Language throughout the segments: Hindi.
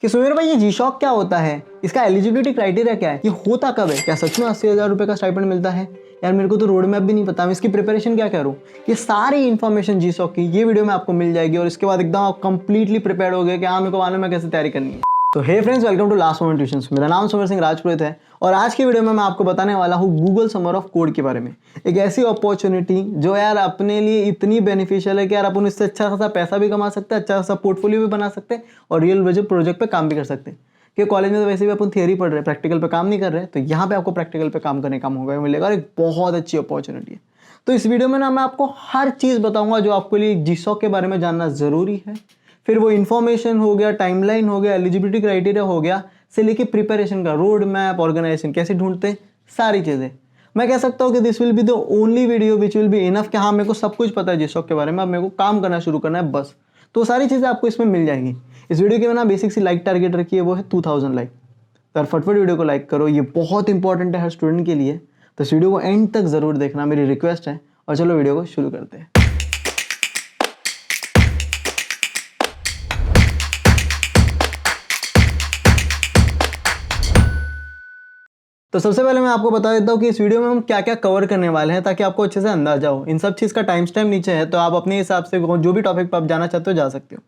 कि सुमेर भाई ये जी शॉक क्या होता है, इसका एलिजिबिलिटी क्राइटेरिया क्या है, ये होता कब है, क्या सच में 80,000 रुपये का स्टाइपेंड मिलता है। यार मेरे को तो रोड मैप भी नहीं पता, मैं इसकी प्रिपरेशन क्या करूँ। ये सारी इन्फॉर्मेशन जी शॉक की ये वीडियो में आपको मिल जाएगी और इसके बाद एकदम आप कंप्लीटली प्रिपेयर हो गए कि हाँ मेरे को मालूम है कैसे तैयारी करनी है। तो hey friends, welcome to last moment tuitions. मेरा नाम सुमेर सिंह राजपुरोहित है और आज की वीडियो में मैं आपको बताने वाला हूँ गूगल समर ऑफ कोड के बारे में। एक ऐसी अपॉर्चुनिटी जो यार अपने लिए इतनी बेनिफिशियल है कि यार अपन इससे अच्छा खासा पैसा भी कमा सकते हैं, अच्छा खासा पोर्टफोलियो भी बना सकते हैं और रियल प्रोजेक्ट पे काम भी कर सकते हैं। कि कॉलेज में तो वैसे भी अपन थियरी पढ़ रहे हैं, प्रैक्टिकल पे काम नहीं कर रहे, तो यहाँ पे आपको प्रैक्टिकल पे काम करने का मौका मिलेगा और एक बहुत अच्छी अपॉर्चुनिटी है। तो इस वीडियो में ना मैं आपको हर चीज़ बताऊंगा जो आपके लिए जीसॉक के बारे में जानना ज़रूरी है। फिर वो इन्फॉर्मेशन हो गया, टाइमलाइन हो गया, एलिजिबिलिटी क्राइटेरिया हो गया, से लेके प्रिपरेशन का रोड मैप, ऑर्गेनाइजेशन कैसे ढूंढते, सारी चीज़ें। मैं कह सकता हूँ कि this will be the only video which will be enough कि हाँ मेरे को सब कुछ पता है जीसॉक के बारे में, अब मेरे को काम करना शुरू करना है बस। तो सारी चीज़ें आपको इसमें मिल जाएगी। इस वीडियो की मैंने बेसिक सी लाइक टारगेट रखी है, वो है 2000 लाइक। तो फटफट वीडियो को लाइक करो, ये बहुत इंपॉर्टेंट है हर स्टूडेंट के लिए। तो इस वीडियो को एंड तक ज़रूर देखना, मेरी रिक्वेस्ट है। और चलो वीडियो को शुरू करते हैं। तो सबसे पहले मैं आपको बता देता हूँ कि इस वीडियो में हम क्या क्या कवर करने वाले हैं ताकि आपको अच्छे से अंदाजा हो। इन सब चीज़ का टाइम स्टैम्प नीचे है, तो आप अपने हिसाब से जो भी टॉपिक पर आप जाना चाहते हो जा सकते हो।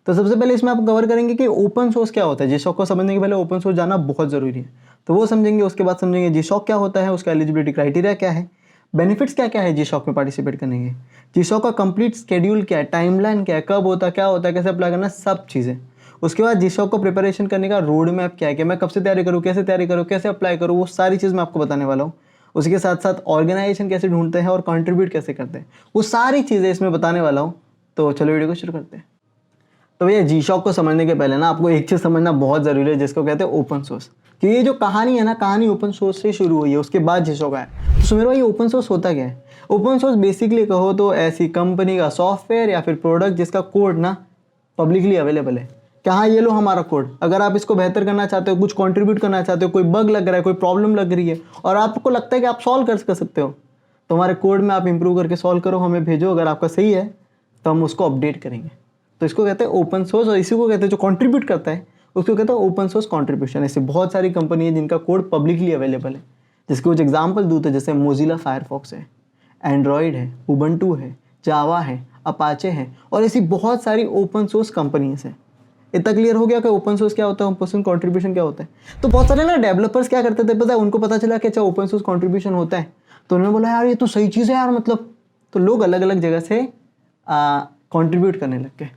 तो सबसे पहले इसमें आप कवर करेंगे कि ओपन सोर्स क्या होता है। जीसॉक को समझने के पहले ओपन सोर्स जाना बहुत ज़रूरी है, तो वो समझेंगे। उसके बाद समझेंगे जीसॉक क्या होता है, उसका एलिजिबिलिटी क्राइटेरिया क्या है, बेनिफिट्स क्या क्या है जीसॉक में पार्टिसिपेट करने के, जीसॉक का कंप्लीट शेड्यूल क्या है, टाइमलाइन क्या है, कब होता है, क्या होता है, कैसे अप्लाई करना, सब चीज़ें। उसके बाद जीसॉक को प्रिपरेशन करने का रोड मैप क्या है, कि मैं कब से तैयारी करूँ, कैसे तैयारी करूँ, कैसे अप्लाई करूँ, वो सारी चीज़ मैं आपको बताने वाला हूँ। उसके साथ साथ ऑर्गेनाइजेशन कैसे ढूंढते हैं और कंट्रीब्यूट कैसे करते हैं, वो सारी चीज़ें इसमें बताने वाला हूँ। तो चलो वीडियो को शुरू करते हैं। तो भैया जीसॉक को समझने के पहले ना आपको एक चीज़ समझना बहुत ज़रूरी है, जिसको कहते हैं ओपन सोर्स। कि ये जो कहानी है ना, कहानी ओपन सोर्स से शुरू हुई है, उसके बाद जीसॉक आया। तो सुमेर भाई ओपन सोर्स होता क्या है? ओपन सोर्स बेसिकली कहो तो ऐसी कंपनी का सॉफ्टवेयर या फिर प्रोडक्ट जिसका कोड ना पब्लिकली अवेलेबल है। कि हाँ ये लो हमारा कोड, अगर आप इसको बेहतर करना चाहते हो, कुछ कंट्रीब्यूट करना चाहते हो, कोई बग लग रहा है, कोई प्रॉब्लम लग रही है और आपको लगता है कि आप सॉल्व कर सकते हो, तो हमारे कोड में आप इंप्रूव करके सॉल्व करो, हमें भेजो। अगर आपका सही है तो हम उसको अपडेट करेंगे। तो इसको कहते हैं ओपन सोर्स, और इसी को कहते हैं जो कंट्रीब्यूट करता है उसको कहते हैं ओपन सोर्स कंट्रीब्यूशन। ऐसे बहुत सारी कंपनी है जिनका कोड पब्लिकली अवेलेबल है। जिसके कुछ एग्जाम्पल दूँ तो जैसे मोजिला फायरफॉक्स है, एंड्रॉयड है, उबंटू है, जावा है, अपाचे है, और ऐसी बहुत सारी ओपन सोर्स कंपनीज हैं। इतना क्लियर हो गया कि ओपन सोर्स क्या होता है, ओपन सोर्स कंट्रीब्यूशन क्या होता है। तो बहुत सारे ना डेवलपर्स क्या करते थे पता है, उनको पता चला कि अच्छा ओपन सोर्स कंट्रीब्यूशन होता है, तो उन्होंने बोला यार ये तो सही चीज़ है यार, मतलब। तो लोग अलग अलग जगह से कंट्रीब्यूट करने लग गए।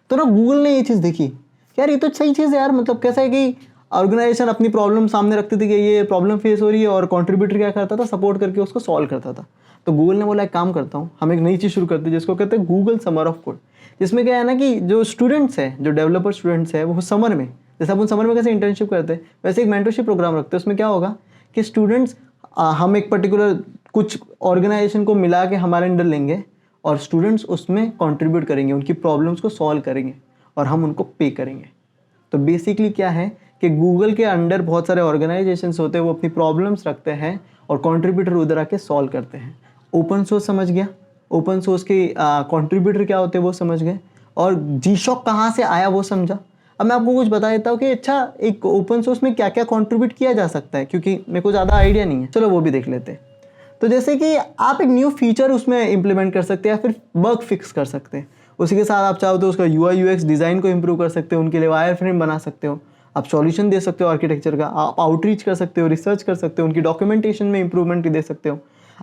तो ना गूगल ने ये चीज़ देखी कि यार ये तो सही चीज़ है यार, मतलब कैसा है कि ऑर्गेनाइजेशन अपनी प्रॉब्लम सामने रखती थी कि ये प्रॉब्लम फेस हो रही है और कंट्रीब्यूटर क्या करता था, सपोर्ट करके उसको सॉल्व करता था। तो गूगल ने बोला एक काम करता हूँ, हम एक नई चीज़ शुरू करते हैं जिसको कहते हैं गूगल समर ऑफ कोड। जिसमें क्या है ना कि जो स्टूडेंट्स हैं, जो डेवलपर स्टूडेंट्स हैं, वो समर में, जैसे अपन समर में कैसे इंटर्नशिप करते हैं वैसे एक मेंटरशिप प्रोग्राम रखते हैं। उसमें क्या होगा कि स्टूडेंट्स हम एक पर्टिकुलर कुछ ऑर्गेनाइजेशन को मिला के हमारे अंडर लेंगे और स्टूडेंट्स उसमें कंट्रीब्यूट करेंगे, उनकी प्रॉब्लम्स को सॉल्व करेंगे और हम उनको पे करेंगे। तो बेसिकली क्या है कि गूगल के अंडर बहुत सारे ऑर्गेनाइजेशंस होते हैं, वो अपनी प्रॉब्लम्स रखते हैं और कंट्रीब्यूटर उधर आके सॉल्व करते हैं। ओपन सोर्स समझ गया, ओपन सोर्स के कंट्रीब्यूटर क्या होते हैं वो समझ गए, और जीसॉक कहाँ से आया वो समझा। अब मैं आपको कुछ बता देता हूँ कि अच्छा एक ओपन सोर्स में क्या क्या कंट्रीब्यूट किया जा सकता है, क्योंकि मेरे को ज़्यादा आइडिया नहीं है। चलो वो भी देख लेते हैं। तो जैसे कि आप एक न्यू फीचर उसमें इंप्लीमेंट कर सकते हैं या फिर बग फिक्स कर सकते हैं। उसी के साथ आप चाहो तो उसका UI UX डिज़ाइन को इंप्रूव कर सकते हो, उनके लिए वायर फ्रेम बना सकते हो, आप सॉल्यूशन दे सकते हो आर्किटेक्चर का, आप आउटरीच कर सकते हो, रिसर्च कर सकते हो, उनकी डॉक्यूमेंटेशन में इंप्रूवमेंट दे सकते हो,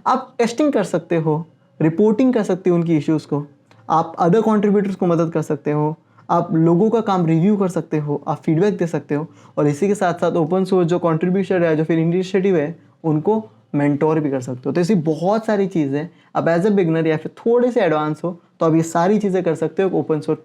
आप टेस्टिंग कर सकते हो, रिपोर्टिंग कर सकते हो उनकी इश्यूज़ को, आप अदर कॉन्ट्रीब्यूटर्स को मदद कर सकते हो, आप लोगों का काम रिव्यू कर सकते हो, आप फीडबैक दे सकते हो, और इसी के साथ साथ ओपन सोर्स जो कॉन्ट्रीब्यूशन है, जो फिर इनिशिएटिव है, उनको मेंटोर भी कर सकते हो। तो ऐसी बहुत सारी चीज़ें अब एज ए बिगनर या फिर थोड़े से एडवांस हो तो आप ये सारी चीज़ें कर सकते हो। ओपन सोर्स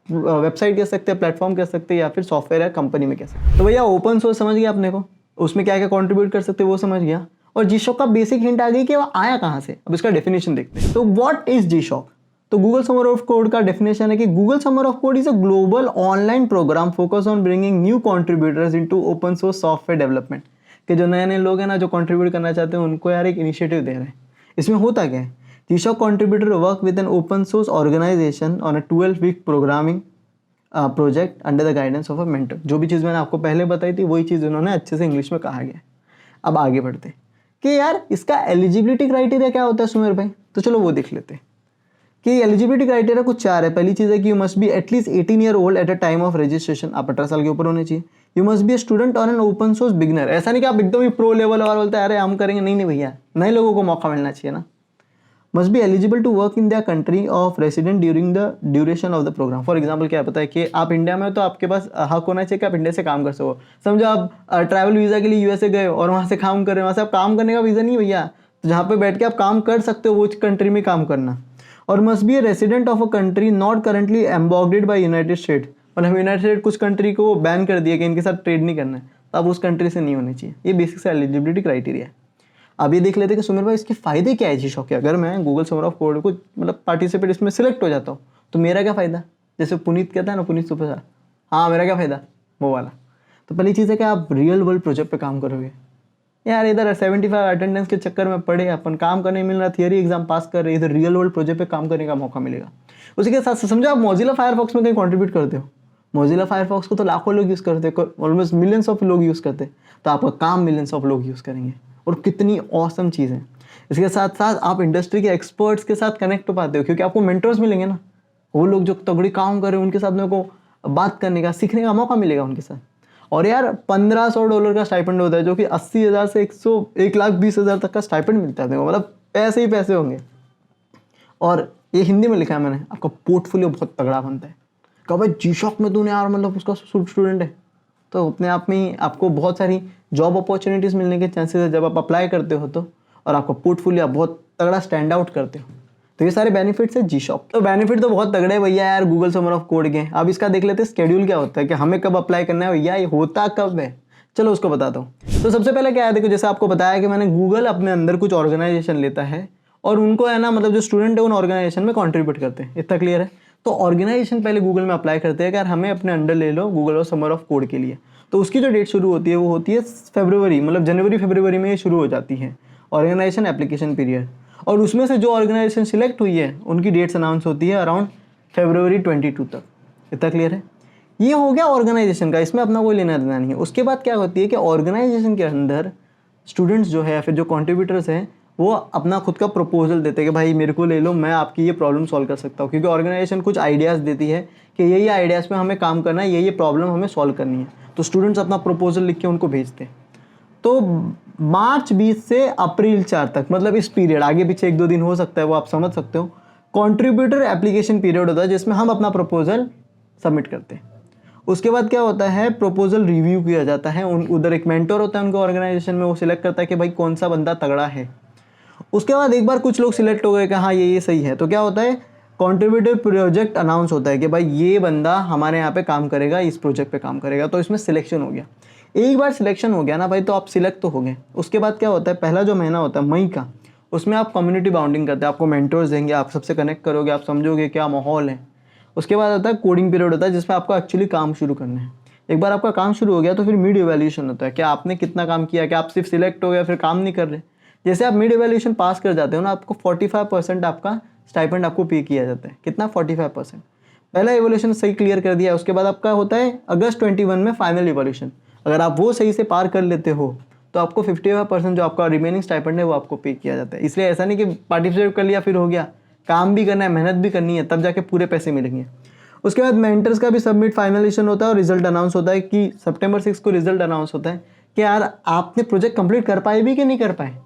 वेबसाइट कह सकते हैं, प्लेटफॉर्म कह सकते हैं, या फिर सॉफ्टवेयर या कंपनी में कह सकते हैं। तो भैया ओपन सोर्स समझ गया अपने को, उसमें क्या क्या कंट्रीब्यूट कर सकते हैं वो समझ गया, और जीसॉक का बेसिक हिंट आ गई कि वो आया कहाँ से। अब इसका डेफिनेशन देखते हैं। तो व्हाट इज जीसॉक? तो गूगल समर ऑफ कोड का डेफिनेशन है कि Google summer of code is a global online program focus on bringing new contributors into open source software development. कि जो नए नए लोग हैं ना, जो कंट्रीब्यूट करना चाहते हैं, उनको यार एक इनिशिएटिव दे रहे हैं। इसमें होता क्या है, GSoC contributor work with an open source organisation on a 12-week programming project under the guidance of a mentor. जो भी चीज़ मैंने आपको पहले बताई थी वही चीज़ उन्होंने अच्छे से इंग्लिश में कहा गया। अब आगे बढ़ते कि यार इसका एलिजिबिलिटी क्राइटेरिया क्या होता है सुमेर भाई, तो चलो वो देख लेते हैं कि एलिजिबिलिटी क्राइटेरिया कुछ 4 है। पहली चीज़ है कि you must be at least 18 year old at a time of registration, आप 18 साल के ऊपर होने चाहिए। You must be a student और एन ओपन सोर्स बिगनर, ऐसा नहीं कि आप एकदम ही प्रो लेवल और बोलते हैं अरे हम करेंगे, नहीं नहीं भैया, नए लोगों को मौका मिलना चाहिए ना। Must be eligible to work in the country of resident during the duration of the programme. For example क्या पता है कि आप इंडिया में हो तो आपके पास हक होना चाहिए कि आप इंडिया से काम कर सको। समझो आप ट्रैवल वीज़ा के लिए यूएसए गए और वहाँ से काम कर रहे हैं, वहाँ से आप काम करने का वीज़ा नहीं भैया, तो जहाँ पे बैठ के आप काम कर सकते हो वो कंट्री में काम करना। और must be a resident of a country not currently embargoed by United State, मतलब यूनाइटेड स्टेट कुछ कंट्री को बैन कर दिया कि इनके साथ ट्रेड नहीं करना है, तो आप उस कंट्री से नहीं होने चाहिए। ये बेसिक से एलिजिबिलिटी क्राइटेरिया है। अब ये देख लेते हैं कि सुमेर भाई इसके फायदे क्या है जी शॉक के। अगर मैं गूगल समर ऑफ कोड को मतलब पार्टिसिपेट इसमें सिलेक्ट हो जाता हूँ तो मेरा क्या फ़ायदा, जैसे पुनीत कहता है ना, पुनीत सुपरस्टार, हाँ मेरा क्या फ़ायदा वो वाला। तो पहली चीज़ है कि आप रियल वर्ल्ड प्रोजेक्ट पे काम करोगे। यार इधर 75 अटेंडेंस के चक्कर में पड़े अपन काम करने मिल रहा, थियरी एग्जाम पास कर रहे, इधर रियल वर्ल्ड प्रोजेक्ट पे काम करने का मौका मिलेगा। उसी के साथ समझो आप मोजिला फायरफॉक्स में कहीं कंट्रीब्यूट करते हो, मोजिला फायरफॉक्स को तो लाखों लोग यूज़ करते हैं, ऑलमोस्ट मिलियंस ऑफ लोग यूज़ करते हैं, तो आपका काम मिलियंस ऑफ लोग यूज़ करेंगे और कितनी ऑसम चीज़ है। इसके साथ साथ आप इंडस्ट्री के एक्सपर्ट्स के साथ कनेक्ट हो पाते हो क्योंकि आपको मेंटर्स मिलेंगे ना, वो लोग जो तगड़ी काम कर रहे हैं उनके साथ मेरे को बात करने का, सीखने का मौका मिलेगा उनके साथ। और यार $1500 का स्टाइपेंड होता है जो कि 80,000 से 1,20,000 तक का स्टाइपेंड मिलता है, मतलब पैसे ही पैसे होंगे। और ये हिंदी में लिखा है मैंने, आपका पोर्टफोलियो बहुत तगड़ा बनता है। कहा भाई जी शॉक में तूने यार मतलब उसका स्टूडेंट है, तो अपने आप में ही आपको बहुत सारी जॉब अपॉर्चुनिटीज़ मिलने के चांसेस है जब आप अप्लाई करते हो तो, और आपका पोर्टफोलियो बहुत तगड़ा स्टैंड आउट करते हो। तो ये सारे बेनिफिट्स है जी शॉक। तो बेनिफिट तो बहुत तगड़े भैया यार गूगल समर ऑफ कोड के। अब इसका देख लेते हैं शेड्यूल क्या होता है कि हमें कब अप्लाई करना है भैया, ये होता कब है, चलो उसको बताता हूँ। तो सबसे पहले क्या है, देखो जैसे आपको बताया कि मैंने गूगल अपने अंदर कुछ ऑर्गेनाइजेशन लेता है और उनको है ना, मतलब जो स्टूडेंट है उन ऑर्गेनाइजेशन में कॉन्ट्रीब्यूट करते हैं, इतना क्लियर है। तो ऑर्गेनाइजेशन पहले गूगल में अप्लाई करते हैं कि यार हमें अपने अंडर ले लो गूगल और समर ऑफ कोड के लिए। तो उसकी जो डेट शुरू होती है वो होती है फरवरी, मतलब जनवरी फरवरी में ये शुरू हो जाती है ऑर्गेनाइजेशन एप्लीकेशन पीरियड। और उसमें से जो ऑर्गेनाइजेशन सिलेक्ट हुई है उनकी डेट्स अनाउंस होती है अराउंड फरवरी 22 तक, इतना क्लियर है। ये हो गया ऑर्गेनाइजेशन का, इसमें अपना कोई लेना देना नहीं है। उसके बाद क्या होती है कि ऑर्गेनाइजेशन के अंदर स्टूडेंट्स जो है या फिर जो कॉन्ट्रीब्यूटर्स हैं वो अपना खुद का प्रपोजल देते हैं कि भाई मेरे को ले लो, मैं आपकी ये प्रॉब्लम सॉल्व कर सकता हूँ। क्योंकि ऑर्गेनाइजेशन कुछ आइडियाज़ देती है कि ये आइडियाज़ पे हमें काम करना है, ये प्रॉब्लम हमें सॉल्व करनी है। तो स्टूडेंट्स अपना प्रपोजल लिख के उनको भेजते हैं। तो मार्च 20 से अप्रैल 4 तक, मतलब इस पीरियड आगे पीछे 1-2 दिन हो सकता है, वो आप समझ सकते हो, कंट्रीब्यूटर एप्लीकेशन पीरियड होता है जिसमें हम अपना प्रपोजल सबमिट करते हैं। उसके बाद क्या होता है, प्रपोजल रिव्यू किया जाता है, उधर एक मेंटर होता है उनके ऑर्गेनाइजेशन में, वो सिलेक्ट करता है कि भाई कौन सा बंदा तगड़ा है। उसके बाद एक बार कुछ लोग सिलेक्ट हो गए कि हाँ ये सही है, तो क्या होता है, कंट्रीब्यूटर प्रोजेक्ट अनाउंस होता है कि भाई ये बंदा हमारे यहाँ पे काम करेगा, इस प्रोजेक्ट पे काम करेगा। तो इसमें सिलेक्शन हो गया। एक बार सिलेक्शन हो गया ना भाई तो आप सिलेक्ट तो हो गए। उसके बाद क्या होता है, पहला जो महीना होता है मई का, उसमें आप कम्युनिटी बाउंडिंग करते हैं, आपको मेंटर्स देंगे, आप सबसे कनेक्ट करोगे, आप समझोगे क्या माहौल है। उसके बाद आता है कोडिंग पीरियड होता है जिसमें आपको एक्चुअली काम शुरू करना है। एक बार आपका काम शुरू हो गया तो फिर मिड इवैल्यूएशन होता है कि आपने कितना काम किया, कि आप सिर्फ सिलेक्ट हो गए फिर काम नहीं कर रहे। जैसे आप मिड इवैल्यूएशन पास कर जाते हो ना, आपको 45% आपका स्टाइपेंड आपको पे किया जाता है। कितना, 45%। पहला इवोल्यूशन सही क्लियर कर दिया, उसके बाद आपका होता है अगस्त 21 में फाइनल इवोल्यूशन। अगर आप वो सही से पार कर लेते हो तो आपको 55% जो आपका रिमेनिंग स्टाइपेंड है वो आपको पे किया जाता है। इसलिए ऐसा नहीं कि पार्टिसिपेट कर लिया फिर हो गया, काम भी करना है, मेहनत भी करनी है, तब जाके पूरे पैसे मिलेंगे। उसके बाद मेंटर्स का भी सबमिट फाइनलाइजेशन होता है और रिजल्ट अनाउंस होता है कि सितंबर 6 को रिजल्ट अनाउंस होता है कि यार आपने प्रोजेक्ट कंप्लीट कर पाए भी कि नहीं कर पाए।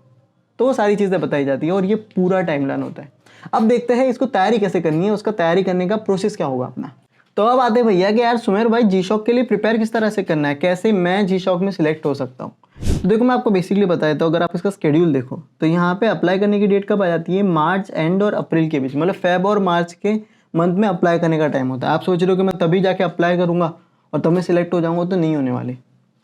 तो वो सारी चीज़ें बताई जाती है और ये पूरा टाइमलाइन होता है। अब देखते हैं इसको तैयारी कैसे करनी है, उसका तैयारी करने का प्रोसेस क्या होगा अपना। तो अब आते भैया कि यार सुमेर भाई जी शॉक के लिए प्रिपेयर किस तरह से करना है, कैसे मैं जी शॉक में सिलेक्ट हो सकता हूँ। तो देखो मैं आपको बेसिकली बताया, तो अगर आप इसका शेड्यूल देखो तो यहाँ पे अप्लाई करने की डेट कब आ जाती है, मार्च एंड और अप्रैल के बीच, मतलब फेब और मार्च के मंथ में अप्लाई करने का टाइम होता है। आप सोच रहे हो कि मैं तभी जाके अप्लाई करूँगा और तब मैं सिलेक्ट हो जाऊँगा, तो नहीं होने वाली।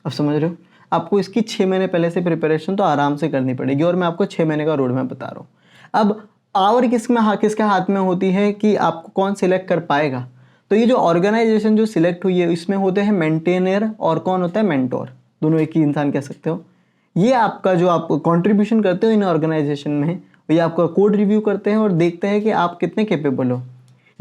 अब समझ रहे हो, आपको इसकी 6 महीने पहले से प्रिपरेशन तो आराम से करनी पड़ेगी और मैं आपको 6 महीने का रोड मैप बता रहा हूँ। अब पावर किसके हाथ में होती है कि आपको कौन सिलेक्ट कर पाएगा। तो ये जो ऑर्गेनाइजेशन जो सिलेक्ट हुई है इसमें होते हैं मेंटेनर और कौन होता है मेंटोर, दोनों एक ही इंसान कह सकते हो। ये आपका जो आप कंट्रीब्यूशन करते हो इन ऑर्गेनाइजेशन में, ये आपका कोड रिव्यू करते हैं और देखते हैं कि आप कितने कैपेबल हो।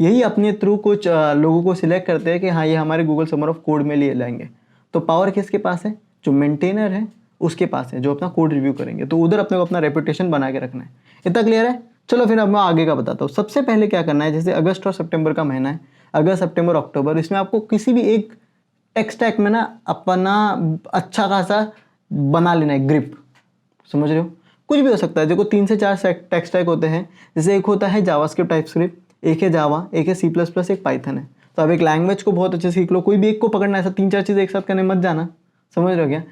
यही अपने थ्रू कुछ लोगों को सिलेक्ट करते हैं कि हाँ ये हमारे गूगल समर ऑफ कोड में लिए जाएंगे। तो पावर किसके पास है? जो मेंटेनर है उसके पास है, जो अपना कोड रिव्यू करेंगे। तो उधर अपने को अपना रेपुटेशन बना के रखना है। इतना क्लियर है? चलो फिर अब मैं आगे का बताता हूँ। सबसे पहले क्या करना है, जैसे अगस्त और सितंबर का महीना है, अगस्त सितंबर अक्टूबर, इसमें आपको किसी भी एक टेक स्टैक में ना अपना अच्छा खासा बना लेना है ग्रिप। समझ रहे हो? कुछ भी हो सकता है। देखो 3 से 4 टेक स्टैक होते हैं। जैसे एक होता है जावास्क्रिप्ट टाइपस्क्रिप्ट, एक है जावा, एक है सी प्लस प्लस, एक पाइथन है। तो अब एक लैंग्वेज को बहुत अच्छे से सीख लो, कोई भी एक को पकड़ना है, ऐसा 3-4 चीज़ें एक साथ करने मत जाना। समझ रहे हो क्या?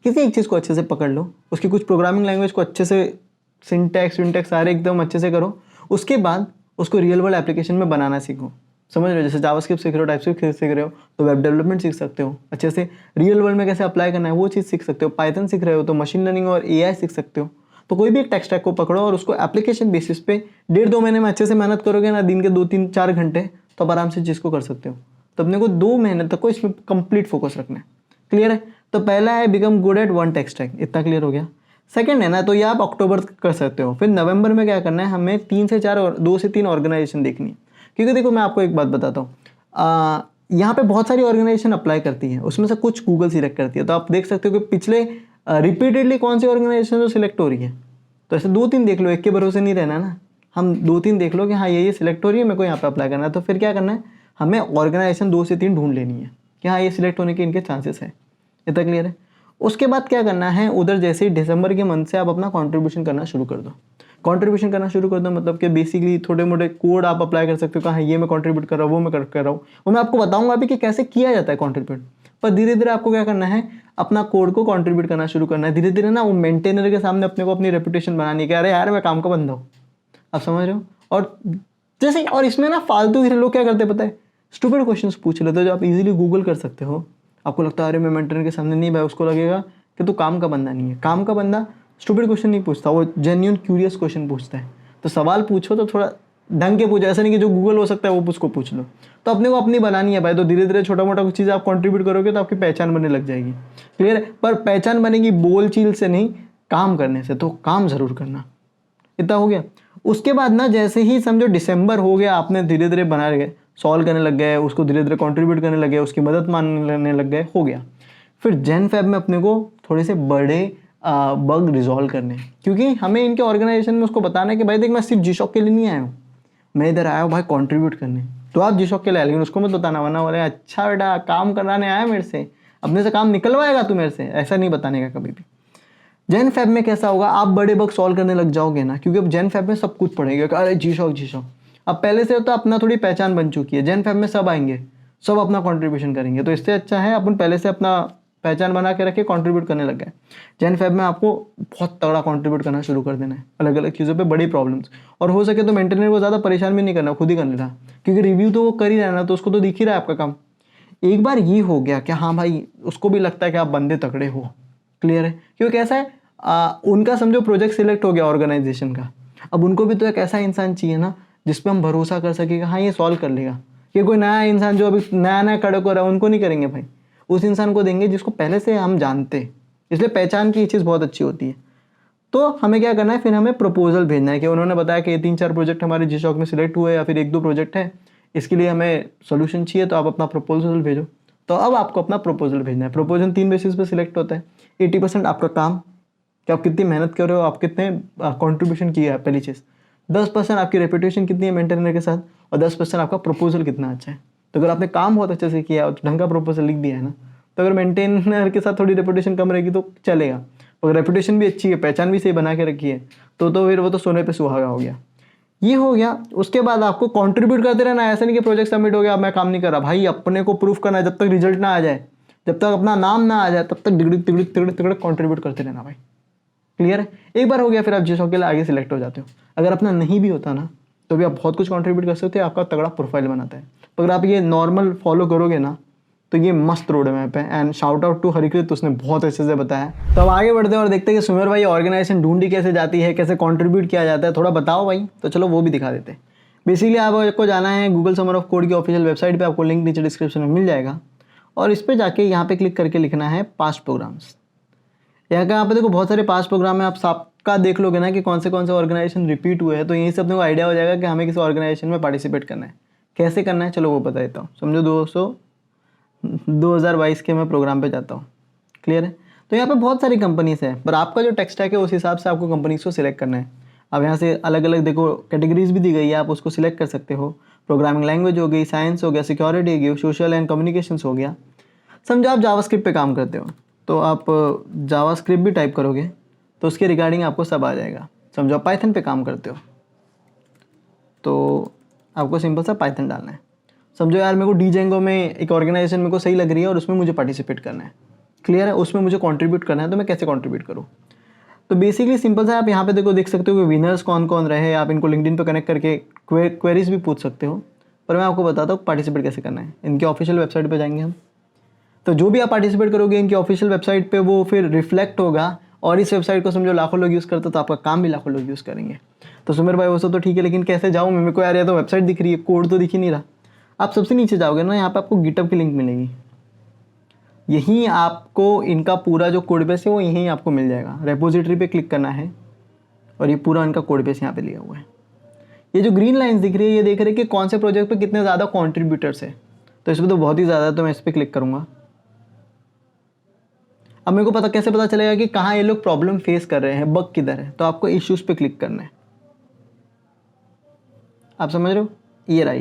किसी एक चीज़ को अच्छे से पकड़ लो, उसकी कुछ प्रोग्रामिंग लैंग्वेज को अच्छे से सिंटैक्स विंटैक्स सारे एकदम अच्छे से करो। उसके बाद उसको रियल वर्ल्ड एप्लीकेशन में बनाना सीखो। समझ रहे हो? जैसे जावास्क्रिप्ट सीख रहे हो, टाइपस्क्रिप्ट सीख रहे हो तो वेब डेवलपमेंट सीख सकते हो अच्छे से। रियल वर्ल्ड में कैसे अप्लाई करना है वो चीज़ सीख सकते हो। पाइथन सीख रहे हो तो मशीन लर्निंग और एआई सीख सकते हो। तो कोई भी एक टेक स्टैक को पकड़ो और उसको एप्लीकेशन बेसिस पे 1.5-2 महीने में अच्छे से मेहनत करोगे ना, दिन के 2-3-4 घंटे, तो आप आराम से चीज़ को कर सकते हो। तो अपने को 2 महीने तक को इसमें कंप्लीट फोकस रखना है। क्लियर है? तो पहला है become good at one tech stack, इतना क्लियर हो गया। सेकंड है ना, तो ये आप अक्टूबर कर सकते हो। फिर नवंबर में क्या करना है, हमें 3 से 4 और 2 से 3 ऑर्गेनाइजेशन देखनी है। क्योंकि देखो मैं आपको एक बात बताता हूँ, यहाँ पे बहुत सारी ऑर्गेनाइजेशन अप्लाई करती हैं, उसमें से कुछ गूगल सिलेक्ट करती है। तो आप देख सकते हो कि पिछले रिपीटेडली कौन सी ऑर्गेनाइजेशन जो सिलेक्ट हो रही है। तो ऐसे 2-3 देख लो, एक के भरोसे नहीं रहना ना। हम 2-3 देख लो कि हाँ ये सिलेक्ट हो रही है, मेरे को यहाँ पे अप्लाई करना है। तो फिर क्या करना है, हमें ऑर्गेनाइजेशन 2 से 3 ढूंढ लेनी है कि हाँ ये सिलेक्ट होने के इनके चांसेस है। इतना क्लियर है? उसके बाद क्या करना है, उधर जैसे ही दिसंबर के मंथ से आप अपना कॉन्ट्रीब्यूशन करना शुरू कर दो। कॉन्ट्रीब्यूशन करना शुरू कर दो मतलब कि बेसिकली थोड़े मोटे कोड आप अप्लाई कर सकते हो कि हाँ ये मैं कंट्रीब्यूट कर रहा हूँ, वो मैं कर रहा हूँ। वो मैं आपको बताऊंगा अभी कि कैसे किया जाता है कंट्रीब्यूट। पर धीरे धीरे आपको क्या करना है, अपना कोड को कंट्रीब्यूट करना शुरू करना है। धीरे धीरे ना वो मेंटेनर के सामने अपने को अपनी रेपुटेशन बनानी है कि अरे यार मैं काम का बंदा हूँ। आप समझ रहे हो? और जैसे और इसमें ना फालतू लोग क्या करते हैं पता है, स्टूपिड क्वेश्चंस पूछ लेते हो जो आप इजीली गूगल कर सकते हो। आपको लगता है अरे मैं मेंटेनर के सामने नहीं, भाई उसको लगेगा कि तू काम का बंदा नहीं है। काम का बंदा स्टूपिड क्वेश्चन नहीं पूछता, वो जेन्युइन क्यूरियस क्वेश्चन पूछता है। तो सवाल पूछो तो थोड़ा ढंग के पूछो, ऐसा नहीं कि जो गूगल हो सकता है वो उसको पूछ लो। तो अपने को अपनी बनानी है भाई। तो धीरे धीरे छोटा मोटा कुछ चीज़ आप कंट्रीब्यूट करोगे तो आपकी पहचान बनने लग जाएगी। क्लियर है? पर पहचान बनेगी बोल चील से नहीं, काम करने से। तो काम ज़रूर करना। इतना हो गया। उसके बाद ना जैसे ही समझो दिसंबर हो गया, आपने धीरे धीरे बना गए, सॉल्व करने लग गए, उसको धीरे धीरे कंट्रीब्यूट करने लगे, उसकी मदद मानने लग गए, हो गया। फिर जैन फेब में अपने को थोड़े से बड़े बग रिजॉल्व करने हैं। क्योंकि हमें इनके ऑर्गेनाइजेशन में उसको बताना है कि भाई देख मैं सिर्फ जी शॉक के लिए नहीं आया हूँ, मैं इधर आया हूँ भाई कंट्रीब्यूट करने। तो आप जी शॉक के लिए आए, लेकिन उसको मत बताना, वरना बोले अच्छा बेटा काम कराने आया मेरे से, अपने से काम निकलवाएगा तू मेरे से, ऐसा नहीं बताने का कभी भी। जैन फैब में कैसा होगा, आप बड़े बग सॉल्व करने लग जाओगे ना, क्योंकि अब जैन फैब में सब कुछ पढ़ेंगे कि अरे जी शॉक। अब पहले से तो अपना थोड़ी पहचान बन चुकी है। जैन फैब में सब आएंगे, सब अपना कंट्रीब्यूशन करेंगे। तो इससे अच्छा है अपन पहले से अपना पहचान बना के रखे, कंट्रीब्यूट करने लग गए। जैन फैब में आपको बहुत तगड़ा कंट्रीब्यूट करना शुरू कर देना है, अलग अलग चीज़ों पे बड़ी प्रॉब्लम्स। और हो सके तो मेंटेनर को ज़्यादा परेशान भी नहीं करना, खुद ही कर लेना, क्योंकि रिव्यू तो वो कर ही रहना, तो उसको तो दिख ही रहा है आपका काम। एक बार ये हो गया कि हाँ भाई उसको भी लगता है कि आप बंदे तगड़े हो। क्लियर है? क्योंकि कैसा है, उनका समझो प्रोजेक्ट सिलेक्ट हो गया ऑर्गेनाइजेशन का। अब उनको भी तो एक ऐसा इंसान चाहिए ना जिस पे हम भरोसा कर सके कि हाँ ये सॉल्व कर लेगा। कि कोई नया इंसान जो अभी नया नया खड़े हो रहा है उनको नहीं करेंगे भाई, उस इंसान को देंगे जिसको पहले से हम जानते। इसलिए पहचान की चीज़ बहुत अच्छी होती है। तो हमें क्या करना है, फिर हमें प्रपोजल भेजना है कि उन्होंने बताया कि 3-4 प्रोजेक्ट हमारे जी शॉक में सिलेक्ट हुए या फिर 1-2 प्रोजेक्ट है, इसके लिए हमें सोल्यूशन चाहिए, तो आप अपना प्रपोजल भेजो। तो अब आपको अपना प्रपोजल भेजना है। प्रपोजल 3 बेसिस पे सिलेक्ट होता है। 80% आपका काम कि आप कितनी मेहनत कर रहे हो, आप कितने कंट्रीब्यूशन किया है, पहली चीज़। 10% आपकी रेपुटेशन कितनी है मेंटेनर के साथ, और 10% आपका प्रपोजल कितना अच्छा है। तो अगर आपने काम बहुत अच्छे से किया और ढंग का प्रपोजल लिख दिया है ना, तो अगर मेंटेनर के साथ थोड़ी रेपुटेशन कम रहेगी तो चलेगा। अगर रेपुटेशन भी अच्छी है, पहचान भी सही बना के रखी है, तो फिर वो तो सोने पे सुहागा हो गया। ये हो गया। उसके बाद आपको कंट्रीब्यूट करते रहना। ऐसा नहीं कि प्रोजेक्ट सबमिट हो गया अब मैं काम नहीं कर रहा, भाई अपने को प्रूफ करना है। जब तक रिजल्ट ना आ जाए, जब तक अपना नाम ना आ जाए, तब तक तिगड़ कंट्रीब्यूट करते रहना भाई। क्लियर है? एक बार हो गया फिर आप जी शॉक के लिए आगे सिलेक्ट हो जाते हो। अगर अपना नहीं भी होता ना तो भी आप बहुत कुछ कंट्रीब्यूट कर सकते हो, आपका तगड़ा प्रोफाइल बनाता है। तो अगर आप ये नॉर्मल फॉलो करोगे ना तो ये मस्त रोड मैप है। एंड शाउट आउट टू हरिकृत, उसने बहुत अच्छे से बताया। तो अब आगे बढ़ते हैं और देखते हैं कि सुमेर भाई ऑर्गेनाइजेशन ढूंढी कैसे जाती है, कैसे कंट्रीब्यूट किया जाता है, थोड़ा बताओ भाई। तो चलो वो भी दिखा देते हैं। बेसिकली आपको जाना है गूगल समर ऑफ कोड की ऑफिशियल वेबसाइट पे, आपको लिंक नीचे डिस्क्रिप्शन में मिल जाएगा। और इस पर जाके यहाँ पे क्लिक करके लिखना है पास्ट प्रोग्राम्स। यहाँ पे देखो बहुत सारे पास्ट प्रोग्राम है, आप सबका देख लोगे ना कि कौन से ऑर्गेनाइजेशन रिपीट हुए हैं, तो यहीं से अपने को आइडिया हो जाएगा कि हमें किसी ऑर्गेनाइजेशन में पार्टिसिपेट करना है। कैसे करना है चलो वो बता देता हूँ। समझो 2022 के मैं प्रोग्राम पे जाता हूँ, क्लियर है। तो यहाँ पे बहुत सारी कंपनीज हैं, पर आपका जो टेक स्टैक है उस हिसाब से आपको कंपनीज को सिलेक्ट करना है। अब यहाँ से अलग अलग देखो कैटेगरीज भी दी गई है, आप उसको सिलेक्ट कर सकते हो। प्रोग्रामिंग लैंग्वेज हो गई, साइंस हो गया, सिक्योरिटी हो गई, सोशल एंड कम्युनिकेशंस हो गया। समझो आप जावास्क्रिप्ट पे काम करते हो तो आप जावास्क्रिप्ट भी टाइप करोगे तो उसके रिगार्डिंग आपको सब आ जाएगा। समझो आप पाइथन पे काम करते हो तो आपको सिंपल सा पाइथन डालना है। समझो यार मेरे को डीजेंगो में एक ऑर्गेनाइजेशन मेरे को सही लग रही है और उसमें मुझे पार्टिसिपेट करना है, क्लियर है, उसमें मुझे कंट्रीब्यूट करना है, तो मैं कैसे कंट्रीब्यूट करूँ। तो बेसिकली सिंपल सा आप यहाँ पे देखो देख सकते हो कि विनर्स कौन कौन रहे। आप इनको लिंक्डइन पे कनेक्ट करके क्वेरीज भी पूछ सकते हो, पर मैं आपको बताता हूँ पार्टिसिपेट कैसे करना है। इनके ऑफिशियल वेबसाइट पे जाएंगे हम, तो जो भी आप पार्टिसिपेट करोगे इनकी ऑफिशियल वेबसाइट पे वो फिर रिफ्लेक्ट होगा। और इस वेबसाइट को समझो लाखों लोग यूज़ करते तो आपका काम भी लाखों लोग यूज़ करेंगे। तो सुमेर भाई वो सब तो ठीक है, लेकिन कैसे जाऊँ मेरे को यार, ये तो वेबसाइट दिख रही है, कोड तो दिख ही नहीं रहा। आप सबसे नीचे जाओगे ना, यहाँ पे आपको गिटहब की लिंक मिलेगी। यहीं आपको इनका पूरा जो कोड बेस है वो यहीं आपको मिल जाएगा। रेपोजिटरी पे क्लिक करना है और ये पूरा इनका कोड बेस यहाँ पे लिया हुआ है। ये जो ग्रीन लाइन्स दिख रही है ये देख रहे हैं कि कौन से प्रोजेक्ट पे कितने ज़्यादा कॉन्ट्रीब्यूटर्स है। तो इसमें तो बहुत ही ज़्यादा है, तो मैं इस पर क्लिक करूँगा। अब मेरे को पता कैसे पता चलेगा कि कहाँ ये लोग प्रॉब्लम फेस कर रहे हैं, बग किधर है। तो आपको इश्यूज पे क्लिक करना है। आप समझ रहे हो, ये रहा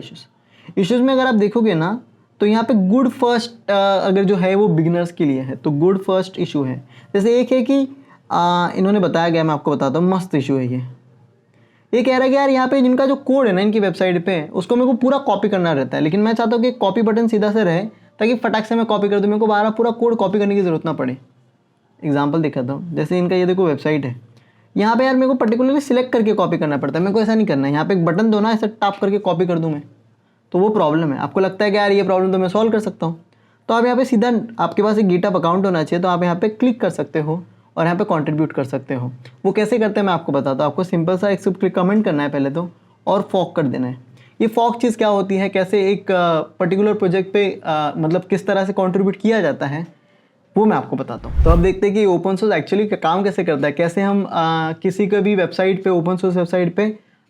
इश्यूज में अगर आप देखोगे ना तो यहाँ पे गुड फर्स्ट अगर जो है वो बिगिनर्स के लिए है, तो गुड फर्स्ट इशू है। जैसे एक है कि इन्होंने बताया गया, मैं आपको बताता हूँ, मस्त इशू है ये कह रहा है कि यार यहाँ पे जिनका जो कोड है ना इनकी वेबसाइट पे, उसको मेरे को पूरा कॉपी करना रहता है, लेकिन मैं चाहता हूँ कि कॉपी बटन सीधा से रहे ताकि फटाक से मैं कॉपी कर दूँ, मेरे को बार पूरा कोड कॉपी करने की ज़रूरत ना पड़े। एग्जाम्पल दिखाता हूँ, जैसे इनका ये देखो वेबसाइट है, यहाँ पे यार मेरे को पर्टिकुलरली सिलेक्ट करके कॉपी करना पड़ता है। मेरे को ऐसा नहीं करना है, यहाँ पे एक बटन दो ना, ऐसे टाप करके कॉपी कर दूँ मैं, तो वो प्रॉब्लम है। आपको लगता है कि यार ये प्रॉब्लम तो मैं सॉल्व कर सकता हूँ, तो आप यहाँ पे सीधा, आपके पास एक गिटहब अकाउंट होना चाहिए, तो आप यहाँ पे क्लिक कर सकते हो और यहाँ पे कंट्रीब्यूट कर सकते हो। वो कैसे करते हैं मैं आपको बताता हूँ। आपको सिंपल सा एक क्लिक कमेंट करना है पहले तो, और फॉक कर देना है। ये फॉक चीज़ क्या होती है, कैसे एक पर्टिकुलर प्रोजेक्ट पे मतलब किस तरह से कंट्रीब्यूट किया जाता है, वो मैं आपको बताता हूँ। तो अब देखते हैं कि ओपन सोर्स एक्चुअली काम कैसे करता है, कैसे हम किसी का भी वेबसाइट पे, ओपन सोर्स वेबसाइट पे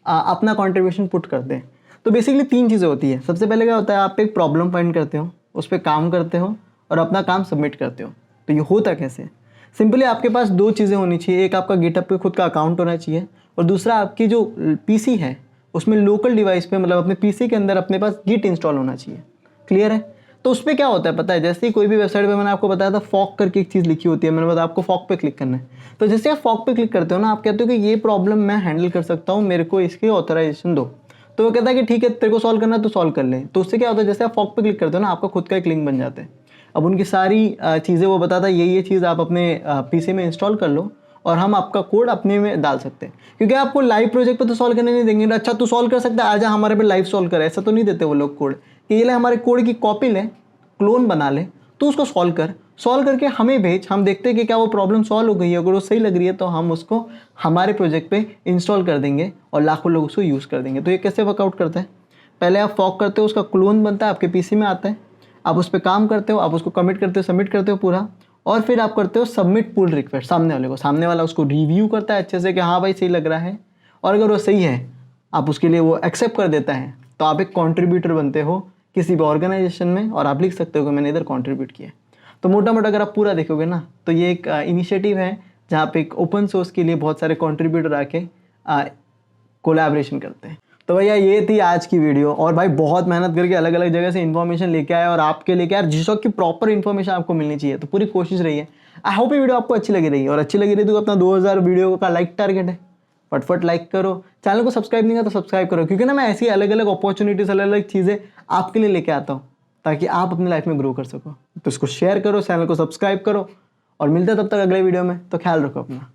अपना कंट्रीब्यूशन पुट करते हैं। तो बेसिकली 3 चीज़ें होती है। सबसे पहले क्या होता है, आप एक प्रॉब्लम फाइंड करते हो, उस पर काम करते हो और अपना काम सबमिट करते हो। तो ये होता कैसे, सिंपली आपके पास 2 चीज़ें होनी चाहिए। एक आपका गिटहब पे खुद का अकाउंट होना चाहिए, और दूसरा आपकी जो पीसी है उसमें लोकल डिवाइस पे, मतलब अपने पीसी के अंदर अपने पास गिट इंस्टॉल होना चाहिए, क्लियर है। तो उस पर क्या होता है पता है, जैसे ही कोई भी वेबसाइट पे, मैंने आपको बताया था फॉक करके एक चीज़ लिखी होती है, मैंने बताया आपको फॉक पे क्लिक करना है। तो जैसे आप फॉक पे क्लिक करते हो ना, आप कहते हो कि ये प्रॉब्लम मैं हैंडल कर सकता हूँ, मेरे को इसकी ऑथराइजेशन दो। तो वो कहता है कि ठीक है तेरे को सॉल्व करना है तो सॉल्व कर ले। तो उससे क्या होता है, जैसे आप फॉक पे क्लिक करते हो ना, आपका खुद का एक लिंक बन जाता है। अब उनकी सारी चीज़ें वो बताता है, ये चीज़ आप अपने पीसी में इंस्टॉल कर लो और हम आपका कोड अपने में डाल सकते हैं। क्योंकि आपको लाइव प्रोजेक्ट पे तो सॉल्व करने नहीं देंगे। अच्छा तू सॉल्व कर सकता है, आजा हमारे पे लाइव सॉल्व कर, ऐसा तो नहीं देते वो लोग कोड कि ये ले हमारे कोड की कॉपी ले, क्लोन बना ले, तो उसको सॉल्व करके हमें भेज, हम देखते हैं कि क्या वो प्रॉब्लम सॉल्व हो गई है। अगर वो सही लग रही है तो हम उसको हमारे प्रोजेक्ट पे इंस्टॉल कर देंगे और लाखों लोग उसको यूज़ कर देंगे। तो ये कैसे वर्कआउट करता है, पहले आप फॉक करते हो, उसका क्लोन बनता है, आपके पीसी में आता है, आप उस पर काम करते हो, आप उसको कमिट करते हो, सबमिट करते हो पूरा, और फिर आप करते हो सबमिट पुल रिक्वेस्ट सामने वाले को। सामने वाला उसको रिव्यू करता है अच्छे से कि हाँ भाई सही लग रहा है, और अगर वो सही है आप उसके लिए वो एक्सेप्ट कर देता है, तो आप एक कंट्रीब्यूटर बनते हो किसी भी ऑर्गेनाइजेशन में, और आप लिख सकते हो कि मैंने इधर कंट्रीब्यूट किया। तो मोटा मोटा अगर आप पूरा देखोगे ना, तो ये एक इनिशिएटिव है जहाँ पे एक ओपन सोर्स के लिए बहुत सारे कंट्रीब्यूटर आके कोलैबोरेशन करते हैं। तो भैया ये थी आज की वीडियो, और भाई बहुत मेहनत करके अलग अलग जगह से इन्फॉर्मेशन लेके आया, और आपके लेके यार जिस वक्त की प्रॉपर इन्फॉर्मेशन आपको मिलनी चाहिए, तो पूरी कोशिश रही है। आई होप ये वीडियो आपको अच्छी लगी रही है, और अच्छी लगी रही तो अपना 2000 वीडियो का लाइक टारगेट है, फटफट लाइक करो। चैनल को सब्सक्राइब नहीं किया तो सब्सक्राइब करो, क्योंकि ना मैं ऐसी अलग अलग अपॉर्चुनिटीज, अलग अलग चीज़ें आपके लिए लेके आता हूँ ताकि आप अपनी लाइफ में ग्रो कर सको। तो इसको शेयर करो, चैनल को सब्सक्राइब करो, और मिलते हैं तब तक अगले वीडियो में। तो ख्याल रखो अपना।